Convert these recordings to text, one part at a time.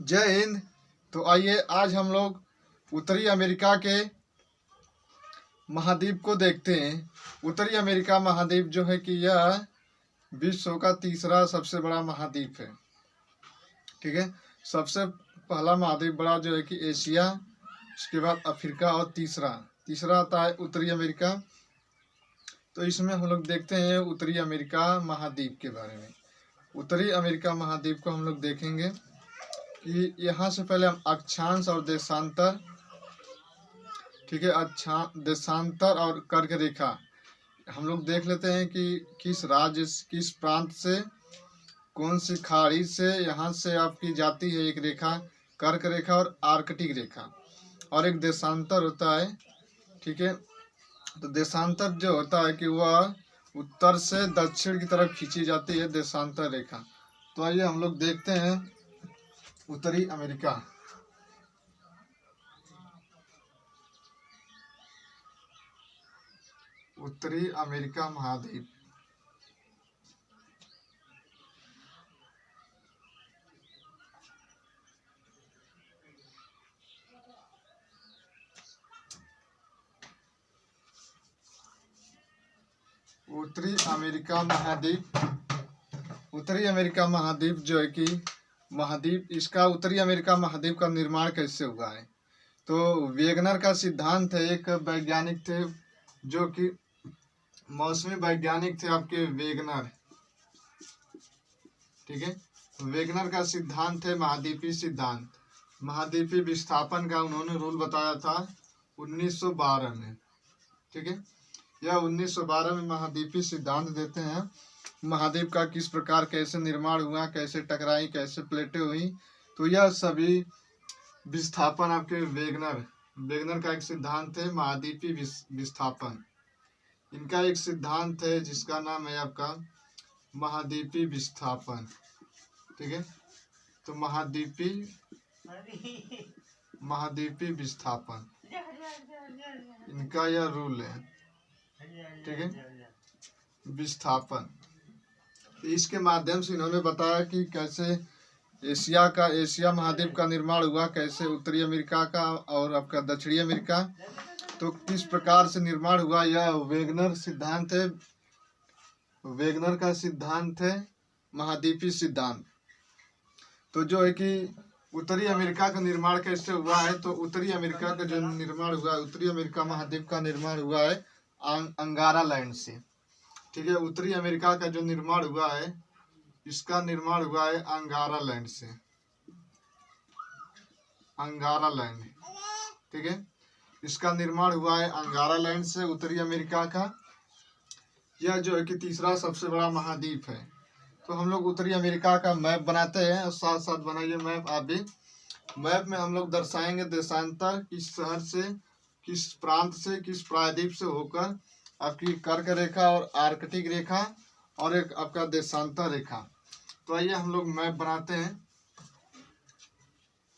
जय हिंद। तो आइए आज हम लोग उत्तरी अमेरिका के महाद्वीप को देखते हैं। उत्तरी अमेरिका महाद्वीप जो है कि यह विश्व का तीसरा सबसे बड़ा महाद्वीप है। ठीक है, सबसे पहला महाद्वीप बड़ा जो है कि एशिया, उसके बाद अफ्रीका और तीसरा आता है उत्तरी अमेरिका। तो इसमें हम लोग देखते हैं उत्तरी अमेरिका महाद्वीप के बारे में। उत्तरी अमेरिका महाद्वीप को हम लोग देखेंगे कि यहाँ से पहले हम अक्षांश और देशांतर, ठीक है, देशांतर और कर्क रेखा हम लोग देख लेते हैं कि किस राज्य, किस प्रांत से, कौन सी खाड़ी से यहाँ से आपकी जाती है एक रेखा, कर्क रेखा और आर्कटिक रेखा, और एक देशांतर होता है। ठीक है, तो देशांतर जो होता है कि वह उत्तर से दक्षिण की तरफ खींची जाती है, देशांतर रेखा। तो आइए हम लोग देखते हैं उत्तरी अमेरिका। उत्तरी अमेरिका महाद्वीप। उत्तरी अमेरिका महाद्वीप जो है कि महाद्वीप, इसका उत्तरी अमेरिका महाद्वीप का निर्माण कैसे हुआ है। तो वेगनर का सिद्धांत है, एक वैज्ञानिक थे जो कि मौसमी वैज्ञानिक थे आपके वेगनर। ठीक है, वेगनर का सिद्धांत है महाद्वीपीय सिद्धांत। महाद्वीपीय विस्थापन का उन्होंने रूल बताया था 1912 में। ठीक है, यह 1912 में महाद्वीपीय सिद्धांत देते हैं। महाद्वीप का किस प्रकार कैसे निर्माण हुआ, कैसे टकराई, कैसे प्लेटें हुई, तो यह सभी विस्थापन आपके वेगनर का एक सिद्धांत है महाद्वीपीय विस्थापन। इनका एक सिद्धांत है जिसका नाम है आपका महाद्वीपीय विस्थापन। ठीक है, तो महाद्वीपीय विस्थापन इनका यह रूल है। ठीक है, विस्थापन, इसके माध्यम से इन्होंने बताया कि कैसे एशिया महाद्वीप का निर्माण हुआ, कैसे उत्तरी अमेरिका का और आपका दक्षिणी अमेरिका, तो किस प्रकार से निर्माण हुआ। यह वेगनर सिद्धांत है, वेगनर का सिद्धांत है महाद्वीपीय सिद्धांत। तो जो है कि उत्तरी अमेरिका का निर्माण कैसे हुआ है, तो उत्तरी अमेरिका का जो निर्माण हुआ है, उत्तरी अमेरिका महाद्वीप का निर्माण हुआ है अंगारा लैंड से। ठीक है, उत्तरी अमेरिका का जो निर्माण हुआ है, इसका निर्माण हुआ है अंगारा लैंड से, अंगारा लैंड। ठीक है, इसका निर्माण हुआ है अंगारा लैंड से, उत्तरी अमेरिका का। यह जो है कि तीसरा सबसे बड़ा महाद्वीप है। तो हम लोग उत्तरी अमेरिका का मैप बनाते हैं, और साथ साथ बनाइए मैप आप भी। मैप में हम लोग दर्शाएंगे देशांतर, किस शहर से, किस प्रांत से, किस प्रायद्वीप से होकर आपकी कर्क रेखा और आर्कटिक रेखा, और एक आपका देशांतर रेखा। तो आइए हम लोग मैप बनाते हैं।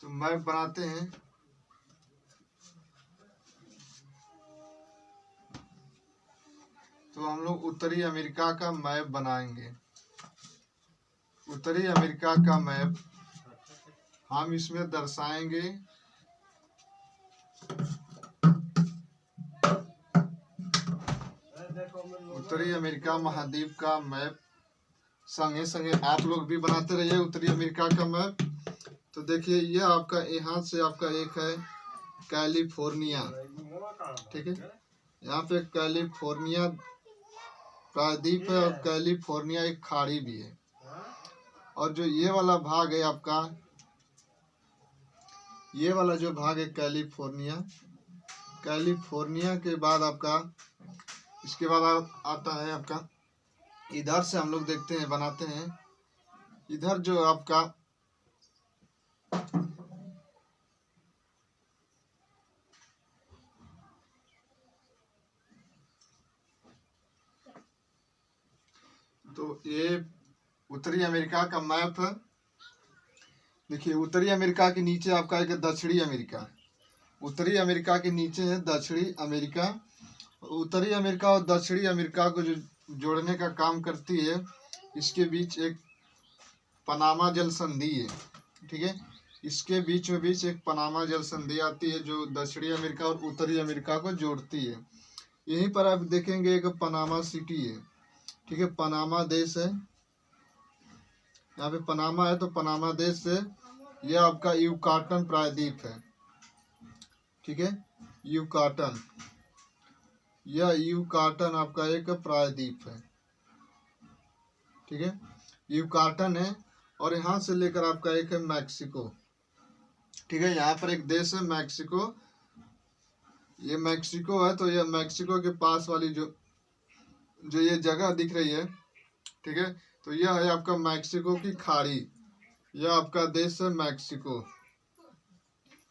तो मैप बनाते हैं। तो हम लोग उत्तरी अमेरिका का मैप बनाएंगे। उत्तरी अमेरिका का मैप हम इसमें दर्शाएंगे उत्तरी अमेरिका महाद्वीप का मैप। संगे संगे आप लोग भी बनाते रहिए उत्तरी अमेरिका का मैप। तो देखिए, यह आपका यहाँ से आपका एक है कैलिफोर्निया। ठीक है, यहाँ पे कैलिफोर्निया प्रायद्वीप है और कैलिफोर्निया एक खाड़ी भी है। और जो ये वाला भाग है आपका, ये वाला जो भाग है कैलिफोर्निया के बाद आपका, इसके बाद आता है आपका, इधर से हम लोग देखते हैं, बनाते हैं इधर जो आपका तो ये उत्तरी अमेरिका का मैप है। देखिए, उत्तरी अमेरिका के नीचे आपका एक दक्षिणी अमेरिका। उत्तरी अमेरिका के नीचे है दक्षिणी अमेरिका। उत्तरी अमेरिका और दक्षिणी अमेरिका को जो जोड़ने का काम करती है, इसके बीच एक पनामा जल संधि है। ठीक है, इसके बीच में बीच एक पनामा जल संधि आती है जो दक्षिणी अमेरिका और उत्तरी अमेरिका को जोड़ती है। यहीं पर आप देखेंगे एक पनामा सिटी है, ठीक है, पनामा देश है, यहाँ पे पनामा है तो पनामा देश से यह आपका युकाटन प्रायद्वीप है, ठीक है, युकाटन, यह युकाटन आपका एक प्रायद्वीप है, ठीक है, युकाटन है। और यहाँ से लेकर आपका एक है मैक्सिको, ठीक है, यहाँ पर एक देश है मैक्सिको, ये मैक्सिको है, तो यह मैक्सिको के पास वाली जो ये जगह दिख रही है, ठीक है, तो यह है आपका मैक्सिको की खाड़ी, यह आपका देश है मैक्सिको,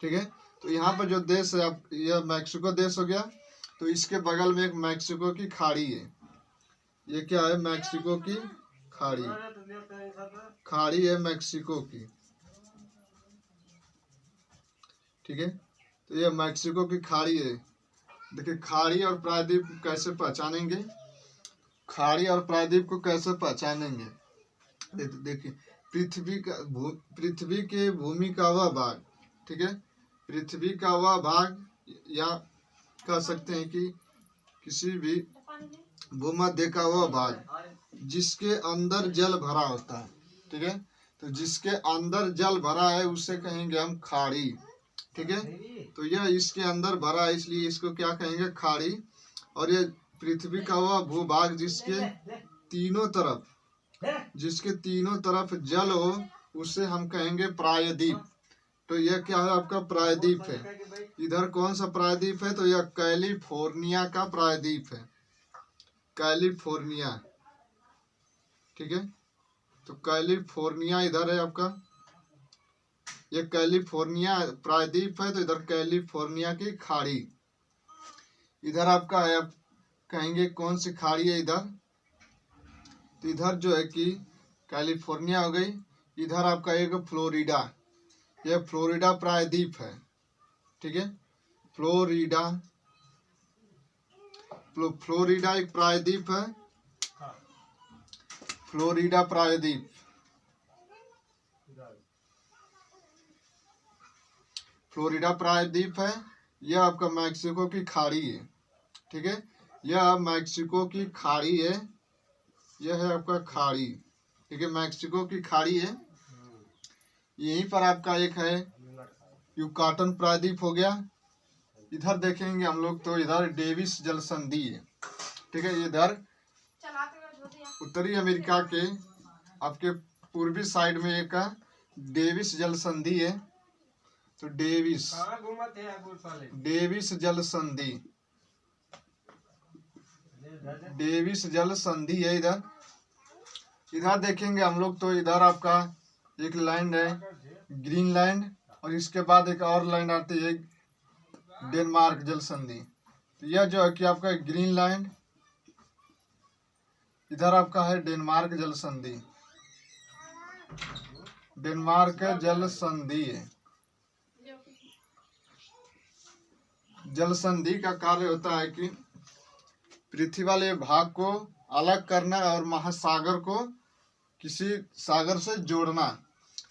ठीक है। तो यहाँ पर जो देश है आप, यह मैक्सिको देश हो गया, तो इसके बगल में एक मैक्सिको की खाड़ी है, ये क्या है, मैक्सिको की खाड़ी, खाड़ी है मैक्सिको की, ठीक है, तो यह मैक्सिको की खाड़ी है। देखिए खाड़ी और प्रायद्वीप कैसे पहचानेंगे, खाड़ी और प्रायद्वीप को कैसे पहचानेंगे, देखिए पृथ्वी के भूमि का वह भाग, ठीक है, पृथ्वी का वह भाग, या कह सकते हैं कि किसी भी भूमध्य का वह भाग जिसके अंदर जल भरा होता है, ठीक है, तो जिसके अंदर जल भरा है उसे कहेंगे हम खाड़ी, ठीक है, तो यह इसके अंदर भरा है इसलिए इसको क्या कहेंगे, खाड़ी। और ये पृथ्वी का वह भूभाग जिसके तीनों तरफ जल हो उसे हम कहेंगे प्रायद्वीप। तो यह क्या है, आपका प्रायद्वीप है। इधर कौन सा प्रायद्वीप है, तो यह कैलिफोर्निया का प्रायद्वीप है, कैलिफोर्निया, ठीक है, तो कैलिफोर्निया इधर है आपका, ये कैलिफोर्निया प्रायद्वीप है, तो इधर कैलिफोर्निया की खाड़ी, इधर आपका है, आप कहेंगे कौन सी खाड़ी है इधर, तो इधर जो है कि कैलिफोर्निया हो गई, इधर आपका एक फ्लोरिडा, यह फ्लोरिडा प्रायद्वीप है, ठीक है, फ्लोरिडा एक प्रायद्वीप है, फ्लोरिडा प्रायद्वीप, फ्लोरिडा प्रायद्वीप है, यह आपका मैक्सिको की खाड़ी है, ठीक है, यह मैक्सिको की खाड़ी है, यह है आपका खाड़ी, ठीक है, मैक्सिको की खाड़ी है। यहीं पर आपका एक है युकाटन प्रायद्वीप हो गया। इधर देखेंगे हम लोग तो इधर डेविस जल संधि है, ठीक है, इधर उत्तरी अमेरिका के आपके पूर्वी साइड में एक डेविस जल संधि है, तो डेविस जल संधि, डेविस जल संधि है इधर। इधर देखेंगे हम लोग तो इधर आपका एक लैंड है ग्रीनलैंड, और इसके बाद एक और लैंड आती है डेनमार्क जल संधि। तो यह जो है कि आपका ग्रीनलैंड, इधर आपका है डेनमार्क जल संधि, डेनमार्क जल संधि है। जल संधि का कार्य होता है कि पृथ्वी वाले भाग को अलग करना और महासागर को किसी सागर से जोड़ना।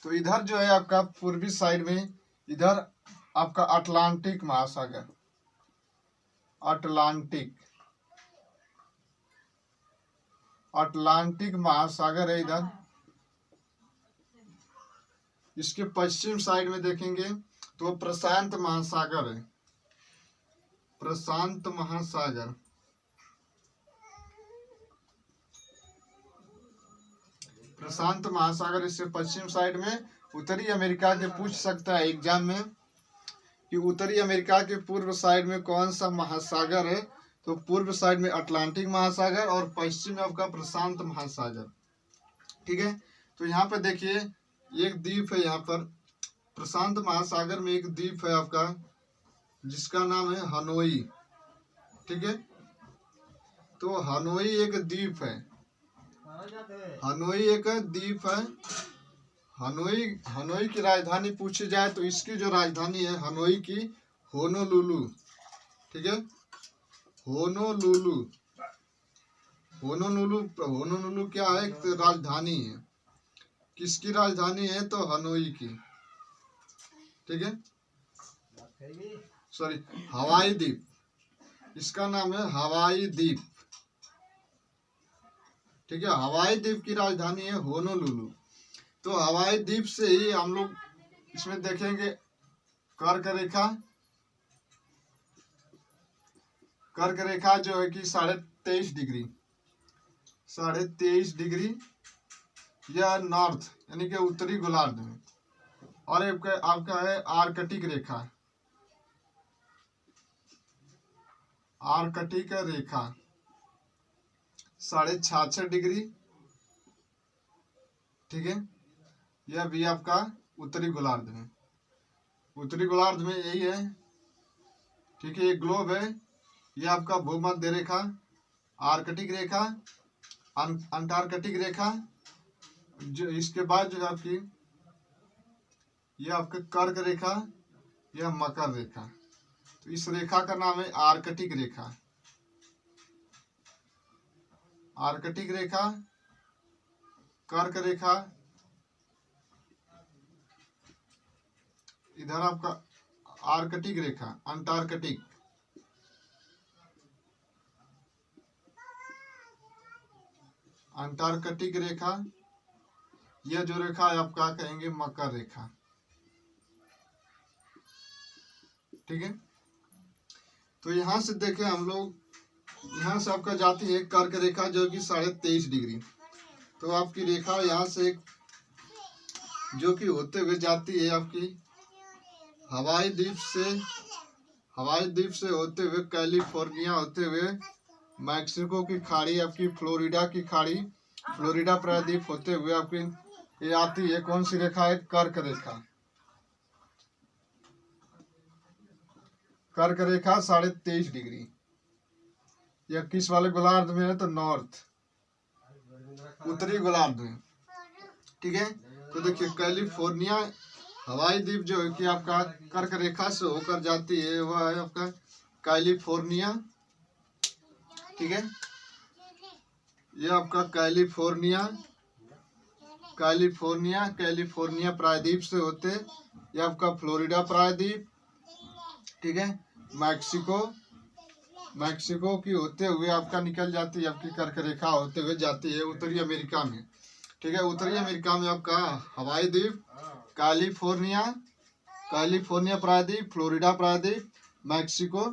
तो इधर जो है आपका पूर्वी साइड में, इधर आपका अटलांटिक महासागर, अटलांटिक महासागर है इधर। इसके पश्चिम साइड में देखेंगे तो प्रशांत महासागर है, प्रशांत महासागर, प्रशांत महासागर इससे पश्चिम साइड में। उत्तरी अमेरिका के पूछ सकता है एग्जाम में कि उत्तरी अमेरिका के पूर्व साइड में कौन सा महासागर है, तो पूर्व साइड में अटलांटिक महासागर और पश्चिम में आपका प्रशांत महासागर, ठीक है। तो यहाँ पे देखिए एक द्वीप है, यहाँ पर प्रशांत महासागर में एक द्वीप है आपका जिसका नाम है हनोई, ठीक है। तो हनोई एक द्वीप है, हनोई एक द्वीप है। हनोई की राजधानी पूछी जाए तो इसकी जो राजधानी है हनोई की होनोलुलु, ठीक है, होनोलुलु क्या है, राजधानी है। किसकी राजधानी है, तो हनोई की, ठीक है, सॉरी हवाई द्वीप, इसका नाम है हवाई द्वीप। ठीक है, हवाई द्वीप की राजधानी है होनोलुलु। तो हवाई द्वीप से ही हम लोग इसमें देखेंगे कर्क रेखा। कर्क रेखा जो है कि 23.5 डिग्री, 23.5 डिग्री या नॉर्थ यानी कि उत्तरी गोलार्ध में। और आपका है आर्कटिक रेखा, आर्कटिक रेखा 66.5 डिग्री। ठीक है, यह भी आपका उत्तरी गोलार्ध में, उत्तरी गोलार्ध में यही है। ठीक है, ये ग्लोब है, यह आपका भूमध्य रेखा, आर्कटिक रेखा, अंटार्कटिक रेखा, जो इसके बाद जो है आपकी यह आपका कर्क रेखा, यह मकर रेखा। तो इस रेखा का नाम है आर्कटिक रेखा, आर्कटिक रेखा, कर्क रेखा। इधर आपका आर्कटिक रेखा, अंटार्कटिक, अंटार्कटिक रेखा। यह जो रेखा है आपका कहेंगे मकर रेखा। ठीक है, तो यहां से देखें हम लोग, यहाँ से आपका जाती है कर्क रेखा जो कि 23.5 डिग्री। तो आपकी रेखा यहाँ से जो कि होते हुए जाती है आपकी हवाई द्वीप से, हवाई द्वीप से होते हुए कैलिफोर्निया होते हुए मैक्सिको की खाड़ी, आपकी फ्लोरिडा की खाड़ी, फ्लोरिडा प्रायद्वीप होते हुए आपकी ये आती है। कौन सी रेखा है? कर्क रेखा, कर्क रेखा 23.5 डिग्री। यह किस वाले गोलार्ध में है? तो नॉर्थ, उत्तरी गोलार्ध में। ठीक है, तो देखिए कैलिफोर्निया हवाई द्वीप जो है कि आपका कर्क रेखा से होकर जाती है, वह है आपका कैलिफोर्निया। ठीक है, यह आपका कैलिफोर्निया, कैलिफोर्निया, कैलिफोर्निया प्रायद्वीप से होते यह आपका फ्लोरिडा प्रायद्वीप। ठीक है, मैक्सिको, मैक्सिको की होते हुए आपका निकल जाती है, आपकी कर्क रेखा होते हुए जाती है उत्तरी अमेरिका में। ठीक है, उत्तरी अमेरिका में आपका हवाई द्वीप, कैलिफोर्निया, कैलिफोर्निया प्रायद्वीप, फ्लोरिडा प्रायद्वीप, मैक्सिको।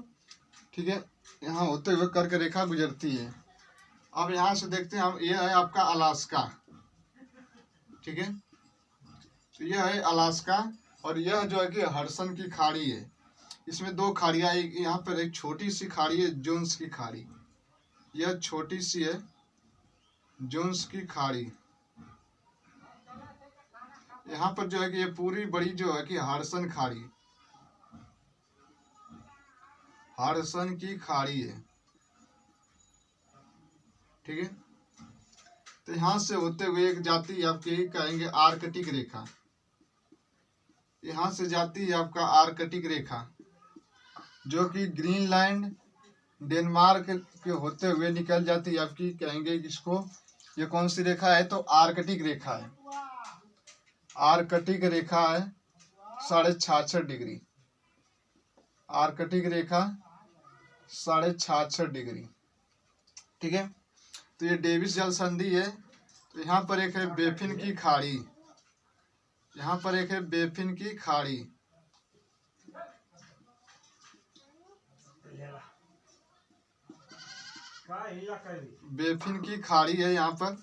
ठीक है, यहाँ होते हुए कर्क रेखा गुजरती है। अब यहाँ से देखते हैं हम, यह है आपका अलास्का। ठीक है, तो यह है अलास्का, और यह जो है कि हडसन की खाड़ी है। इसमें दो खाड़ियाँ, एक यहाँ पर एक छोटी सी खाड़ी है जोन्स की खाड़ी, यह छोटी सी है जोन्स की खाड़ी। यहाँ पर जो है कि ये पूरी बड़ी जो है कि हडसन खाड़ी, हडसन की खाड़ी है। ठीक है, तो यहाँ से होते हुए एक जाती है आपकी कहेंगे आर्कटिक रेखा, यहाँ से जाती है आपका आर्कटिक रेखा जो कि ग्रीनलैंड, डेनमार्क के होते हुए निकल जाती है आपकी कहेंगे इसको। ये कौन सी रेखा है? तो आर्कटिक रेखा है, आर्कटिक रेखा है 66.5 डिग्री, आर्कटिक रेखा 66.5 डिग्री। ठीक है, तो ये डेविस जल संधि है। तो यहाँ पर एक है बेफिन की खाड़ी, यहाँ पर एक है बेफिन की खाड़ी। बेफिन की खाड़ी है यहाँ पर।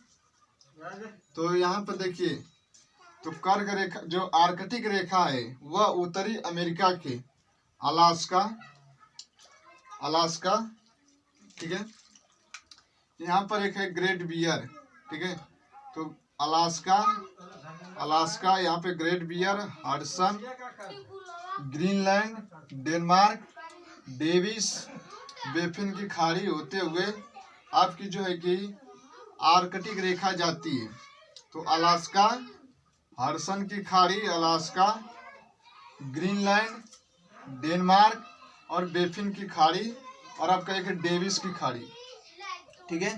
तो यहाँ पर देखिए, तो कर्क रेखा जो आर्कटिक रेखा है वह उत्तरी अमेरिका के अलास्का, अलास्का। ठीक है, यहाँ पर एक है ग्रेट बियर। ठीक है, तो अलास्का, अलास्का, यहाँ पे Great Bear, Hudson, Greenland, Denmark, Davis, Baffin की खाड़ी होते हुए आपकी जो है कि आर्कटिक रेखा जाती है। तो अलास्का, हडसन की खाड़ी, अलास्का, ग्रीनलैंड, डेनमार्क और बेफिन की खाड़ी, और आपका एक डेविस की खाड़ी। ठीक है,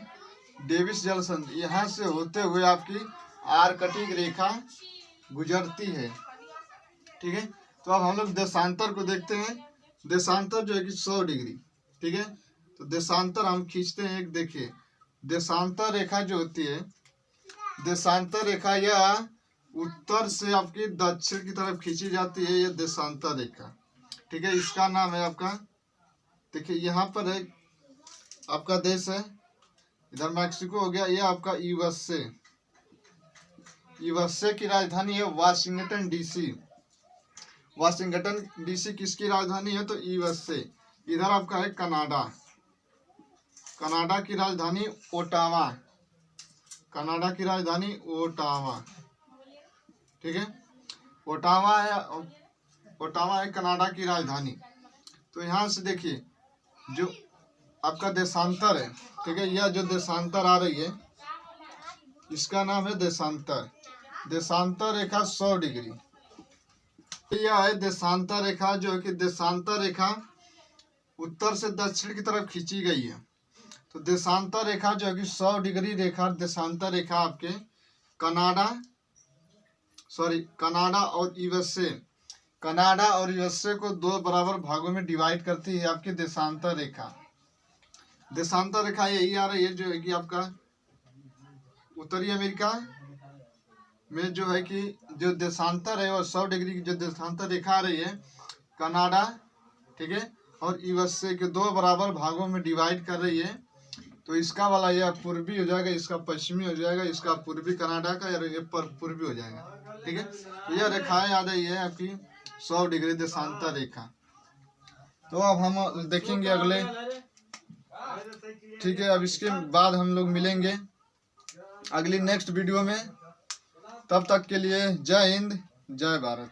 डेविस जल संधि, यहाँ से होते हुए आपकी आर्कटिक रेखा गुजरती है। ठीक है, तो अब हम लोग देशांतर को देखते हैं। देशांतर जो है कि 100 डिग्री, ठीक है। तो देशांतर हम खींचते हैं एक, देखिए देशांतर रेखा जो होती है, देशांतर रेखा यह उत्तर से आपकी दक्षिण की तरफ खींची जाती है, यह देशांतर रेखा, ठीक है। इसका नाम है आपका, देखिए यहाँ पर है आपका देश है, इधर मैक्सिको हो गया, यह आपका यूएसए, यूएसए की राजधानी है वाशिंगटन डीसी। वाशिंगटन डीसी किसकी राजधानी है? तो यूएसए। इधर आपका है कनाडा, कनाडा की राजधानी ओटावा, कनाडा की राजधानी ओटावा, ठीक है। ओटावा है, ओटावा है कनाडा की राजधानी। तो यहाँ से देखिए जो आपका देशांतर है, ठीक है, यह जो देशांतर आ रही है इसका नाम है देशांतर। देशांतर रेखा 100 डिग्री, यह है देशांतर रेखा, जो है कि देशांतर रेखा उत्तर से दक्षिण की तरफ खींची गई है। तो देशांतर रेखा जो है कि 100 डिग्री रेखा, देशांतर रेखा आपके कनाडा और यूएसए, कनाडा और यूएसए को 2 बराबर भागों में डिवाइड करती है आपकी देशांतर रेखा। देशांतर रेखा यही आ रही है जो है कि आपका उत्तरी अमेरिका में जो है कि जो देशांतर है और 100 डिग्री की जो देशांतर रेखा आ रही है कनाडा, ठीक है, और यूएसए के 2 बराबर भागों में डिवाइड कर रही है। तो इसका वाला यह पूर्वी हो जाएगा, इसका पश्चिमी हो जाएगा, इसका पूर्वी कनाडा का, या ये पूर्वी हो जाएगा, ठीक है। तो यह रेखाएं आ रही है आपकी 100 डिग्री देशांतर रेखा। तो अब हम देखेंगे अगले, ठीक है, अब इसके बाद हम लोग मिलेंगे अगली नेक्स्ट वीडियो में। तब तक के लिए जय हिंद, जय भारत।